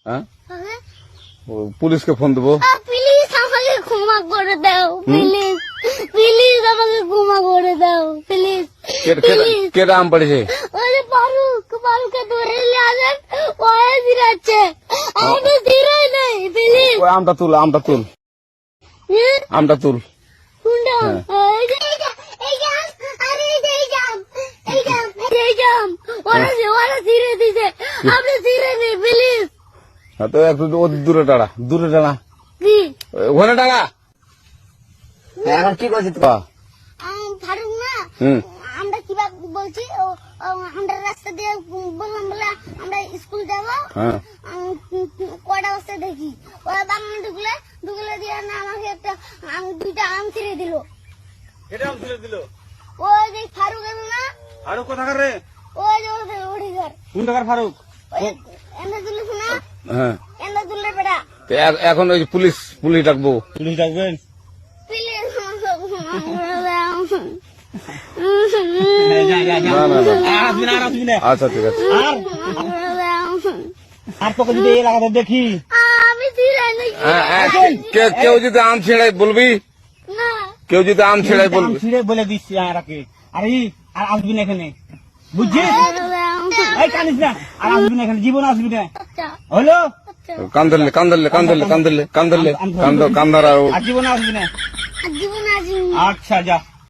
হ্যাঁ পুলিশকে ফোন দেবো। প্লিজ আমাকে ক্ষমা করে দাও, প্লিজ প্লিজ আমাকে ক্ষমা করে দাও, প্লিজ। কেটা আম পড়েছে? ওই ফারুককে ধরে নিয়ে আসেন, ওই ফিরাচ্ছে, আমি ফিরাই নাই, প্লিজ। ওই আমটা তুল আমটা তুল। কোনটা? এই জাম, আরে এই জাম, এই জাম ওরা ফিরে দিছে, আপনি ফিরে নেই, প্লিজ। তো একটু দূরে টাড়া কি ওখানে টাড়া। এখন কি করছিস? ফারুক না, আমরা কিভাবে বলছি, আমরা রাস্তা দিয়ে বললাম বলে আমরা স্কুল যাবো, কয়টা বস্তা দেখি ওরা বাগানে ঢুকলে দিয়ে না আমাকে দুইটা আম ছিঁড়ে দিল। ওই যে ফারুক এলো না, ফারুক কোথাকার রে? ওই যে ওড়িঘর। কোন টাকার ফারুক? এন্দা তুলে শোনা, হ্যাঁ এন্দা তুলে বেড়া। এখন ওই পুলিশ ডাকবো। পুলিশ ডাকবেন? প্লিজ আমাকে ক্ষমা করে দাও। আচ্ছা ঠিক আছে। আর তোকে যদি এই লাগাতে দেখি, আমি ফিরাই নাই। কেউ যদি আম ছেড়াই বলবি, না কেউ যদি আম ছেড়াই বলবি। ছিঁড়ে বলে দিচ্ছি আরাকে, আর আর আসবি না এখানে, বুঝছিস? এই কানিস না, আর আসবি না এখানে, জীবন আসবি না, হলো? কান ধরলে কান্দার আর জীবন আসবি না। জীবন আজ আচ্ছা যা।